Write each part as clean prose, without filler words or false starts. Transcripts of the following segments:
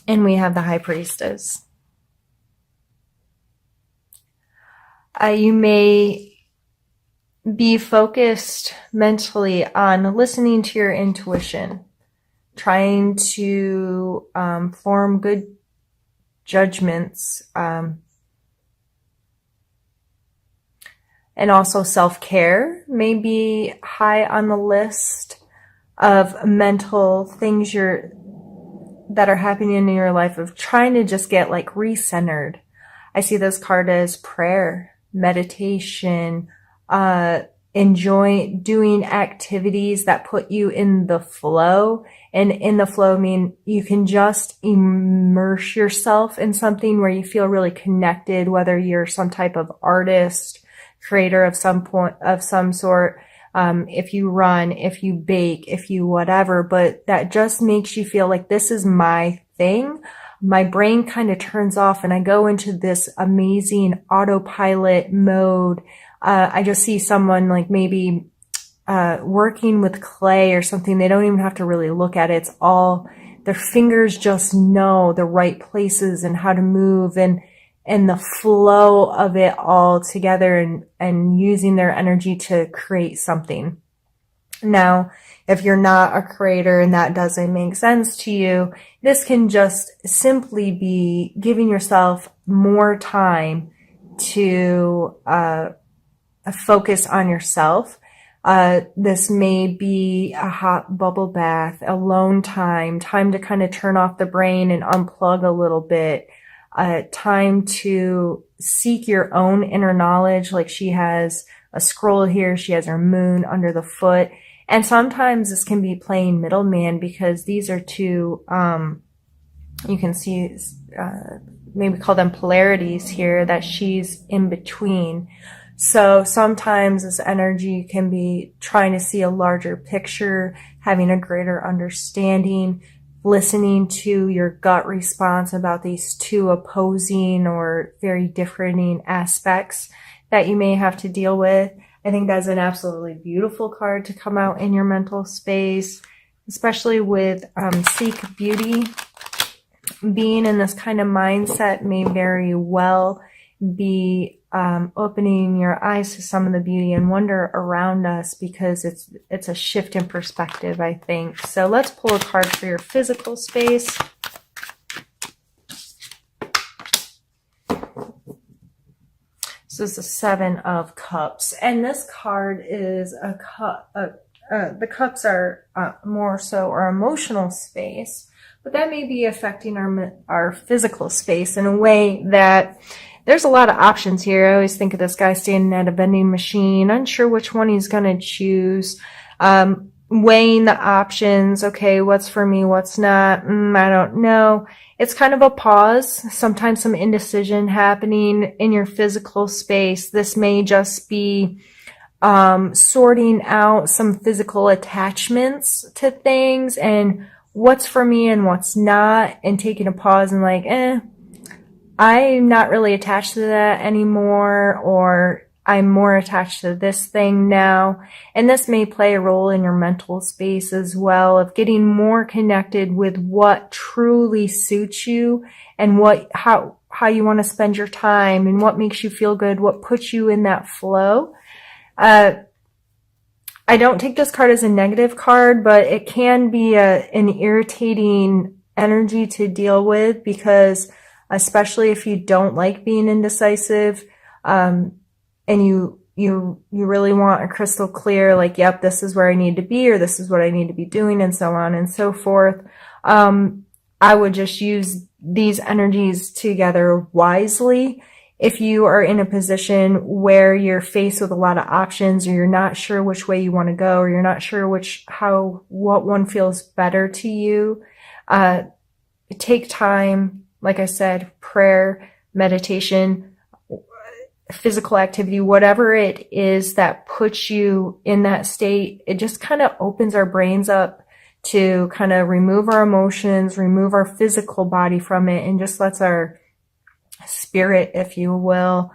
And we have the High Priestess. You may be focused mentally on listening to your intuition, trying to form good judgments, and also self-care may be high on the list of mental things that are happening in your life, of trying to just get like recentered. I see this card as prayer, meditation, enjoy doing activities that put you in the flow. And in the flow, I mean, you can just immerse yourself in something where you feel really connected, whether you're some type of artist, creator of some sort, if you run, if you bake, if you whatever, but that just makes you feel like this is my thing. My brain kind of turns off and I go into this amazing autopilot mode. I just see someone like maybe working with clay or something. They don't even have to really look at it. It's all, their fingers just know the right places and how to move, and the flow of it all together, and using their energy to create something. Now, if you're not a creator and that doesn't make sense to you, this can just simply be giving yourself more time to focus on yourself. This may be a hot bubble bath, alone time to kind of turn off the brain and unplug a little bit. Time to seek your own inner knowledge. Like she has a scroll here, she has her moon under the foot. And sometimes this can be playing middleman, because these are two, you can see, maybe call them polarities here, that she's in between. So sometimes this energy can be trying to see a larger picture, having a greater understanding, listening to your gut response about these two opposing or very differing aspects that you may have to deal with. I think that's an absolutely beautiful card to come out in your mental space, especially with Seek Beauty. Being in this kind of mindset may very well be opening your eyes to some of the beauty and wonder around us, because it's a shift in perspective, I think. So let's pull a card for your physical space. So this is the Seven of Cups, and this card is a cup. The cups are more so our emotional space, but that may be affecting our physical space in a way that there's a lot of options here. I always think of this guy standing at a vending machine, unsure which one he's going to choose, weighing the options. Okay, what's for me, what's not? I don't know. It's kind of a pause, sometimes some indecision happening in your physical space. This may just be sorting out some physical attachments to things and what's for me and what's not, and taking a pause and like, I'm not really attached to that anymore, or I'm more attached to this thing now. And this may play a role in your mental space as well, of getting more connected with what truly suits you and how you want to spend your time and what makes you feel good, what puts you in that flow. I don't take this card as a negative card, but it can be an irritating energy to deal with, because especially if you don't like being indecisive, and you really want a crystal clear, like, yep, this is where I need to be, or this is what I need to be doing, and so on and so forth. I would just use these energies together wisely. If you are in a position where you're faced with a lot of options, or you're not sure which way you want to go, or you're not sure what one feels better to you, take time. Like I said, prayer, meditation, physical activity, whatever it is that puts you in that state, it just kind of opens our brains up to kind of remove our emotions, remove our physical body from it, and just lets our spirit, if you will,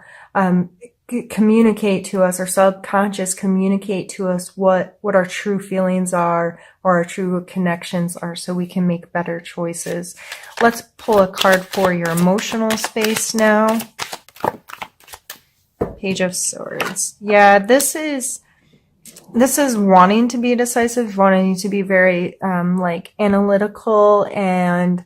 communicate to us, our subconscious communicate to us what our true feelings are or our true connections are, so we can make better choices. Let's pull a card for your emotional space now. Page of Swords. Yeah, this is wanting to be decisive, wanting to be very like analytical and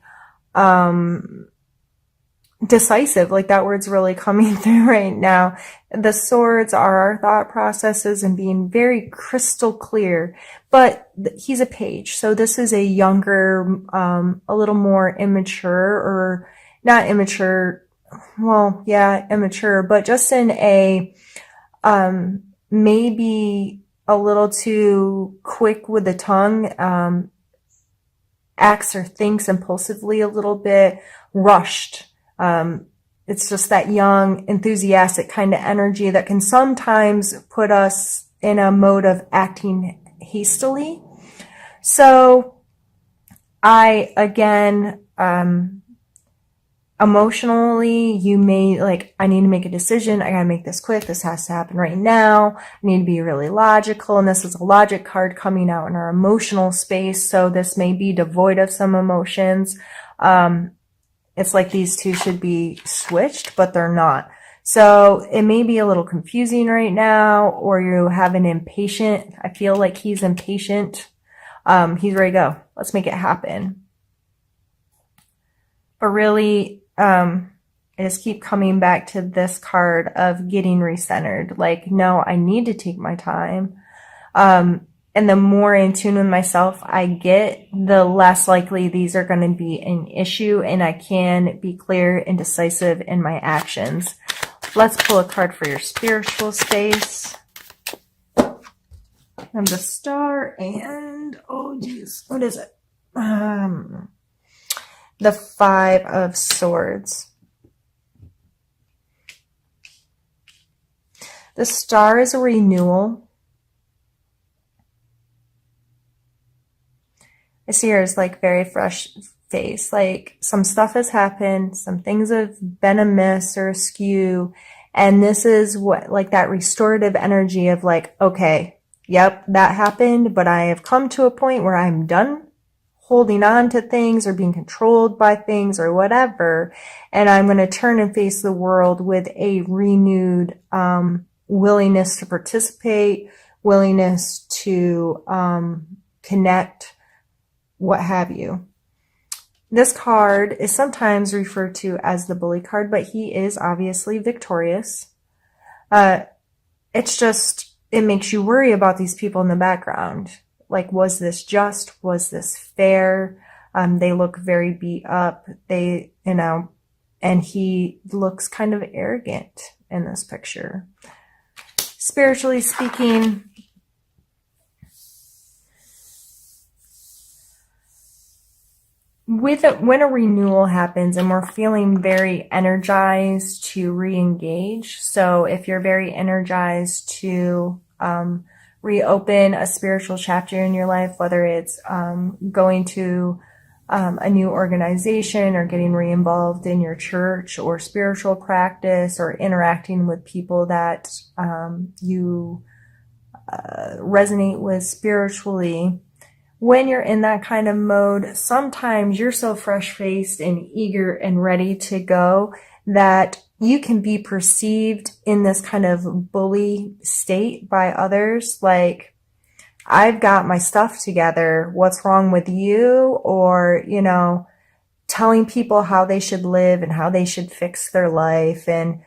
decisive. Like, that word's really coming through right now. The swords are our thought processes and being very crystal clear, but he's a page, so this is a younger, a little more immature, or not immature, well, yeah, immature, but just in a maybe a little too quick with the tongue, acts or thinks impulsively a little bit, rushed. It's just that young, enthusiastic kind of energy that can sometimes put us in a mode of acting hastily. So I, again, emotionally, you may like, I need to make a decision. I gotta make this quick. This has to happen right now. I need to be really logical. And this is a logic card coming out in our emotional space. So this may be devoid of some emotions. It's like these two should be switched, but they're not. So it may be a little confusing right now, or you have an impatient. I feel like he's impatient. He's ready to go. Let's make it happen. But really, I just keep coming back to this card of getting recentered. Like, no, I need to take my time. And the more in tune with myself I get, the less likely these are going to be an issue, and I can be clear and decisive in my actions. Let's pull a card for your spiritual space. And the Star and, oh geez, what is it? The Five of Swords. The Star is a renewal. I see her as like very fresh face. Like, some stuff has happened, some things have been amiss or askew, and this is what, like, that restorative energy of like, okay, yep, that happened, but I have come to a point where I'm done holding on to things or being controlled by things or whatever, and I'm going to turn and face the world with a renewed willingness to participate, willingness to connect, what have you. This card is sometimes referred to as the bully card, but he is obviously victorious. It's just, it makes you worry about these people in the background. Like, was this just? Was this fair? They look very beat up. They, and he looks kind of arrogant in this picture. Spiritually speaking, when a renewal happens and we're feeling very energized to re-engage, so if you're very energized to reopen a spiritual chapter in your life, whether it's going to a new organization or getting re-involved in your church or spiritual practice or interacting with people that you resonate with spiritually, when you're in that kind of mode, sometimes you're so fresh-faced and eager and ready to go that you can be perceived in this kind of bully state by others. Like, I've got my stuff together. What's wrong with you? Or, telling people how they should live and how they should fix their life. And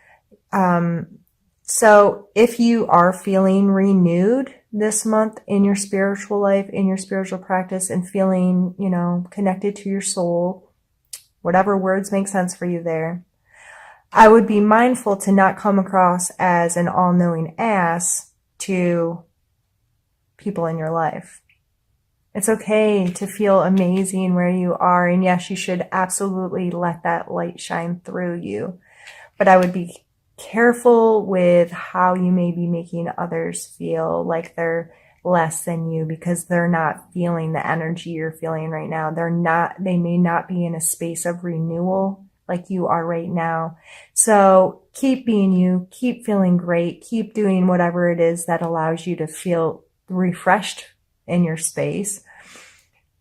so if you are feeling renewed this month in your spiritual life, in your spiritual practice, and feeling, connected to your soul, whatever words make sense for you there, I would be mindful to not come across as an all-knowing ass to people in your life. It's okay to feel amazing where you are, and yes, you should absolutely let that light shine through you. But I would be careful with how you may be making others feel like they're less than you because they're not feeling the energy you're feeling right now. They may not be in a space of renewal like you are right now. So keep being you, keep feeling great, keep doing whatever it is that allows you to feel refreshed in your space.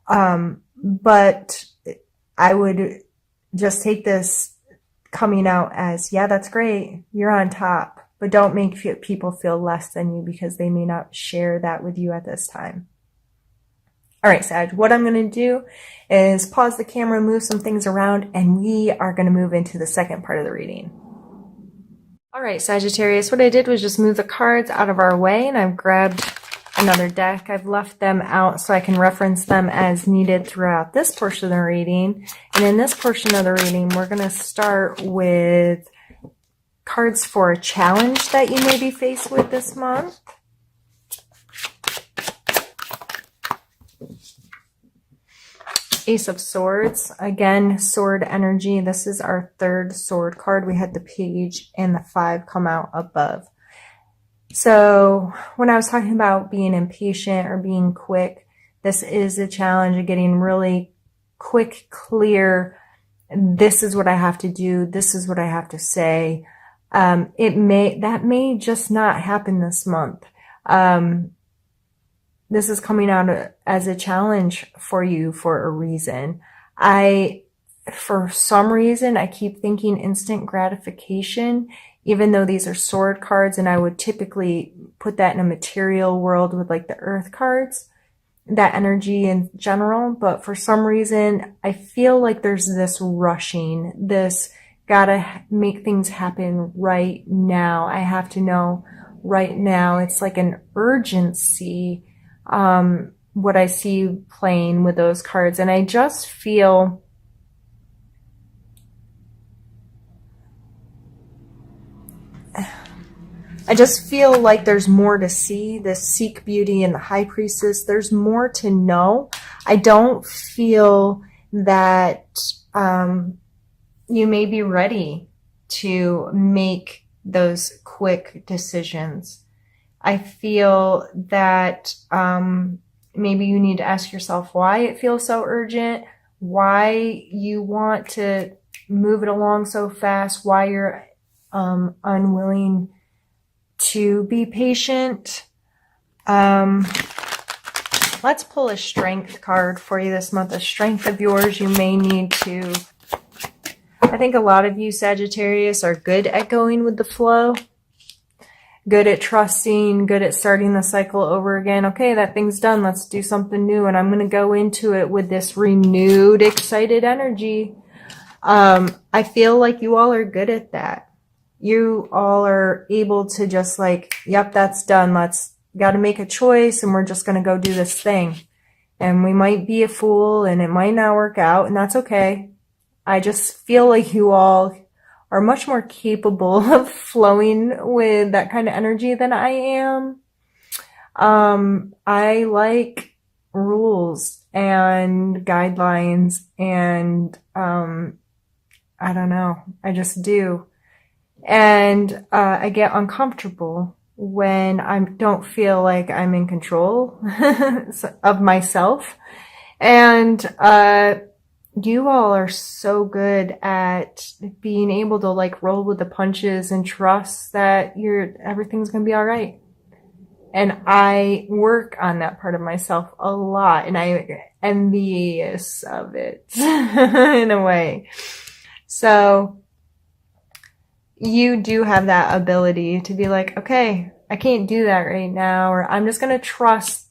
But I would just take this coming out as, yeah, that's great. You're on top, but don't make people feel less than you because they may not share that with you at this time. All right, Sag, what I'm going to do is pause the camera, move some things around, and we are going to move into the second part of the reading. All right, Sagittarius, what I did was just move the cards out of our way, and I've grabbed another deck. I've left them out so I can reference them as needed throughout this portion of the reading. And in this portion of the reading, we're going to start with cards for a challenge that you may be faced with this month. Ace of Swords, again, sword energy. This is our third sword card. We had the page and the 5 come out above. So when I was talking about being impatient or being quick, this is a challenge of getting really quick, clear. This is what I have to do. This is what I have to say. That may just not happen this month. This is coming out as a challenge for you for a reason. For some reason, I keep thinking instant gratification, even though these are sword cards, and I would typically put that in a material world with like the earth cards, that energy in general. But for some reason, I feel like there's this rushing, this gotta make things happen right now. I have to know right now. It's like an urgency. What I see playing with those cards. And I just feel like there's more to see. This Seek Beauty and the High Priestess, there's more to know. I don't feel that you may be ready to make those quick decisions. I feel that maybe you need to ask yourself why it feels so urgent, why you want to move it along so fast, why you're unwilling to be patient. Let's pull a strength card for you this month, a strength of yours you may need to. I think a lot of you Sagittarius are good at going with the flow. Good at trusting, good at starting the cycle over again. Okay, that thing's done. Let's do something new. And I'm going to go into it with this renewed, excited energy. I feel like you all are good at that. You all are able to just like, yep, that's done. Got to make a choice and we're just going to go do this thing. And we might be a fool and it might not work out, and that's okay. I just feel like you all are much more capable of flowing with that kind of energy than I am. I like rules and guidelines and, I don't know. I just do. And, I get uncomfortable when I don't feel like I'm in control of myself. And, you all are so good at being able to like roll with the punches and trust that everything's going to be all right. And I work on that part of myself a lot, and I'm envious of it in a way. So you do have that ability to be like, okay, I can't do that right now, or I'm just going to trust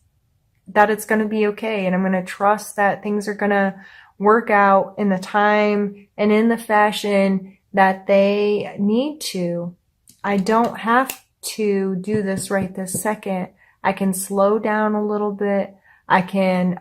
that it's going to be okay. And I'm going to trust that things are going to work out in the time and in the fashion that they need to. I don't have to do this right this second. I can slow down a little bit. I can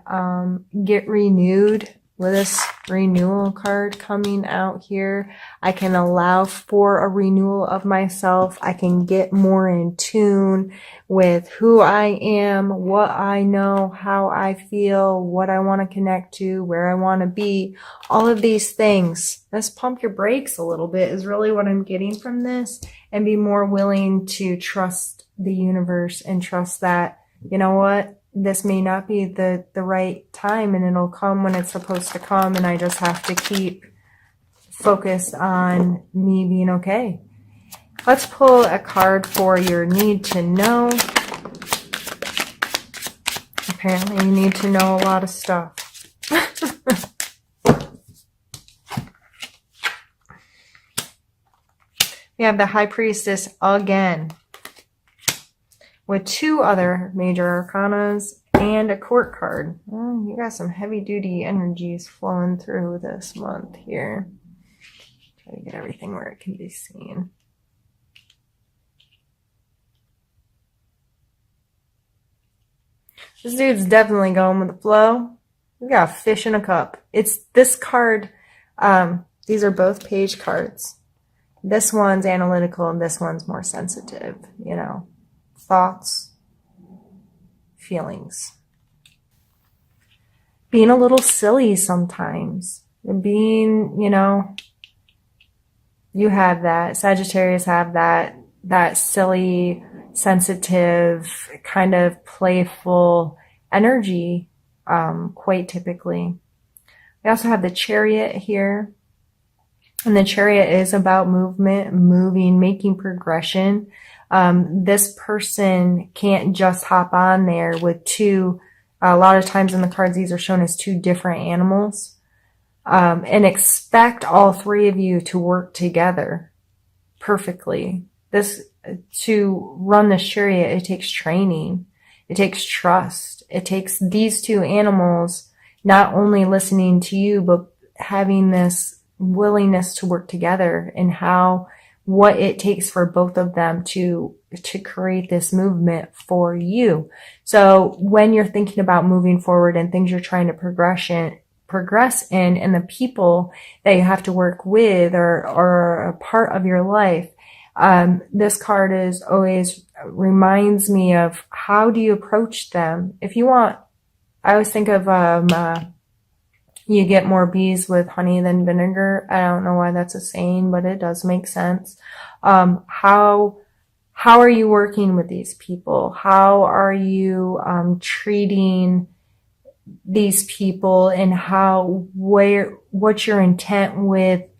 get renewed with this renewal card coming out here. I can allow for a renewal of myself. I can get more in tune with who I am, what I know, how I feel, what I want to connect to, where I want to be. All of these things. Let's pump your brakes a little bit is really what I'm getting from this, and be more willing to trust the universe and trust that, you know what? This may not be the right time, and it'll come when it's supposed to come, and I just have to keep focused on me being okay. Let's pull a card for your need to know. Apparently you need to know a lot of stuff. We have the High Priestess again, with 2 other major arcanas and a court card. Oh, you got some heavy duty energies flowing through this month here. Try to get everything where it can be seen. This dude's definitely going with the flow. We got a fish in a cup. It's this card. These are both page cards. This one's analytical and this one's more sensitive, you know, thoughts, feelings. Being a little silly sometimes. And being, you know, you have that. Sagittarius have that silly, sensitive, kind of playful energy, quite typically. We also have the Chariot here. And the Chariot is about movement, moving, making progression. This person can't just hop on there with 2. A lot of times in the cards, these are shown as 2 different animals. And expect all 3 of you to work together perfectly. To run this Chariot, it takes training. It takes trust. It takes these 2 animals not only listening to you, but having this willingness to work together, and what it takes for both of them to create this movement for you. So when you're thinking about moving forward and things you're trying to progress in, and the people that you have to work with or a part of your life, this card is always reminds me of how do you approach them. If you want, I always think of you get more bees with honey than vinegar. I don't know why that's a saying, but it does make sense. How are you working with these people? How are you treating these people, and what's your intent with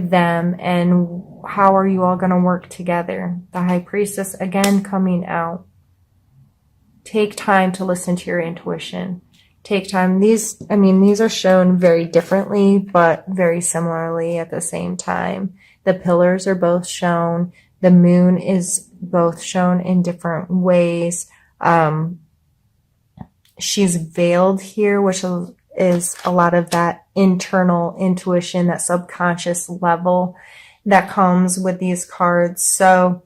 them, and how are you all going to work together? The High Priestess again coming out. Take time to listen to your intuition. Take time. These are shown very differently, but very similarly at the same time. The pillars are both shown. The moon is both shown in different ways. She's veiled here, which is a lot of that internal intuition, that subconscious level that comes with these cards. So,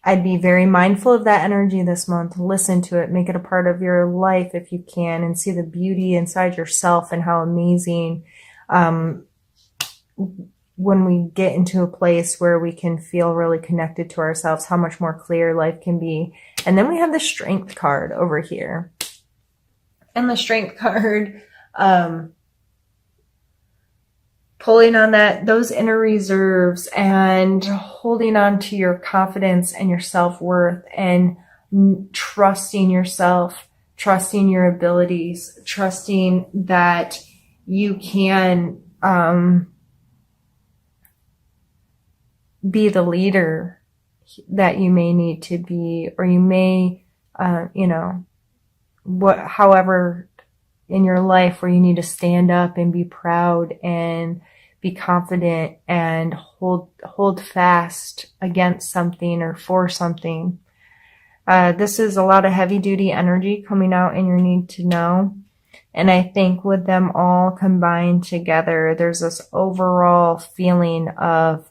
I'd be very mindful of that energy this month. Listen to it. Make it a part of your life if you can, and see the beauty inside yourself and how amazing when we get into a place where we can feel really connected to ourselves, how much more clear life can be. And then we have the Strength card over here. And the Strength card, pulling on those inner reserves and holding on to your confidence and your self-worth, and trusting yourself, trusting your abilities, trusting that you can be the leader that you may need to be, or you may, however in your life where you need to stand up and be proud and be confident and hold fast against something or for something. This is a lot of heavy duty energy coming out in your need to know. And I think with them all combined together, there's this overall feeling of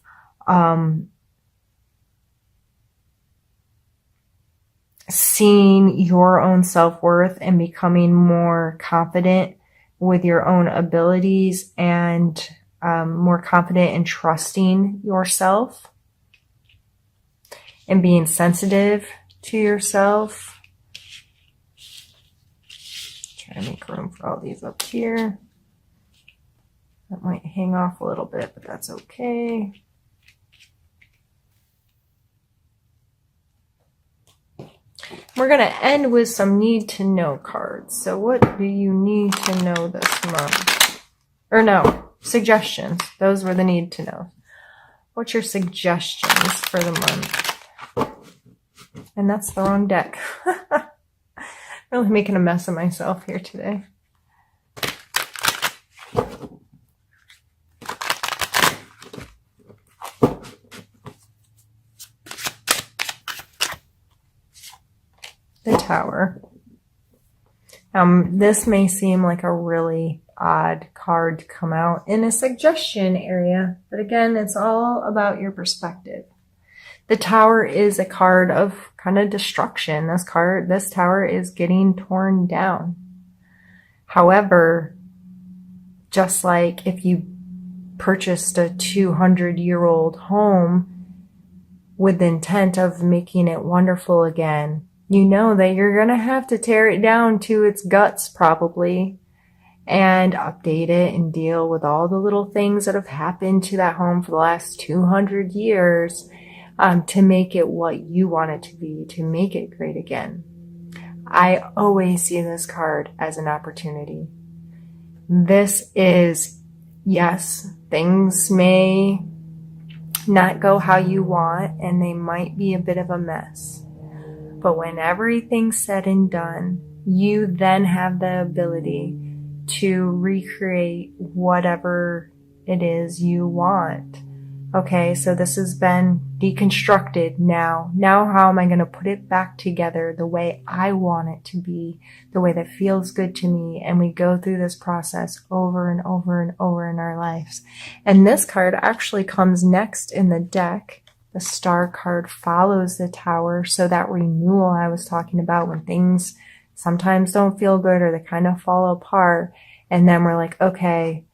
seeing your own self-worth and becoming more confident with your own abilities, and more confident in trusting yourself and being sensitive to yourself. Try to make room for all these up here. That might hang off a little bit, but that's okay. We're We're going to end with some need to know cards. So what do you need to know this month? Or no, suggestions. Those were the need to know. What's your suggestions for the month? And that's the wrong deck. Really making a mess of myself here today. The Tower. This may seem like a really odd card to come out in a suggestion area, but again, it's all about your perspective. The Tower is a card of kind of destruction. This tower is getting torn down. However, just like if you purchased a 200-year-old home with the intent of making it wonderful again, you know that you're going to have to tear it down to its guts probably and update it and deal with all the little things that have happened to that home for the last 200 years to make it what you want it to be, to make it great again. I always see this card as an opportunity. This is, yes, things may not go how you want and they might be a bit of a mess. But when everything's said and done, you then have the ability to recreate whatever it is you want. Okay, so this has been deconstructed now. Now how am I going to put it back together the way I want it to be, the way that feels good to me? And we go through this process over and over and over in our lives. And this card actually comes next in the deck. The Star card follows the Tower. So that renewal I was talking about, when things sometimes don't feel good or they kind of fall apart. And then we're like, okay,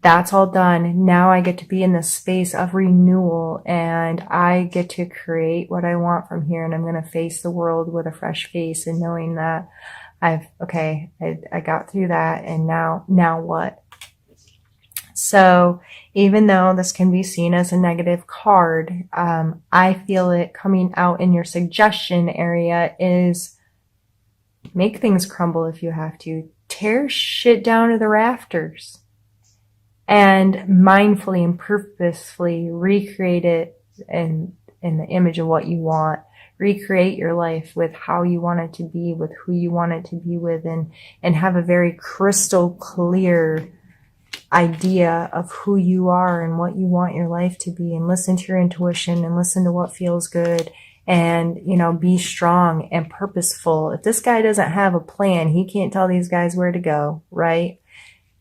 that's all done. Now I get to be in this space of renewal and I get to create what I want from here. And I'm going to face the world with a fresh face and knowing that I got through that. And now what? So even though this can be seen as a negative card, I feel it coming out in your suggestion area is make things crumble if you have to. Tear shit down to the rafters. And mindfully and purposefully recreate it in the image of what you want. Recreate your life with how you want it to be, with who you want it to be with, and have a very crystal clear idea of who you are and what you want your life to be, and listen to your intuition and listen to what feels good, and, be strong and purposeful. If this guy doesn't have a plan, he can't tell these guys where to go, right?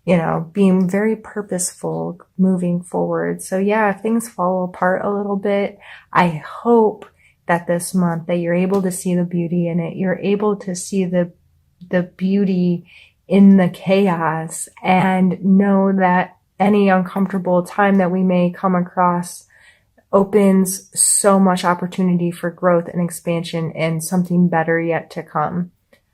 Being very purposeful moving forward. So yeah, if things fall apart a little bit, I hope that this month that you're able to see the beauty in it. You're able to see the beauty in the chaos and know that any uncomfortable time that we may come across opens so much opportunity for growth and expansion and something better yet to come.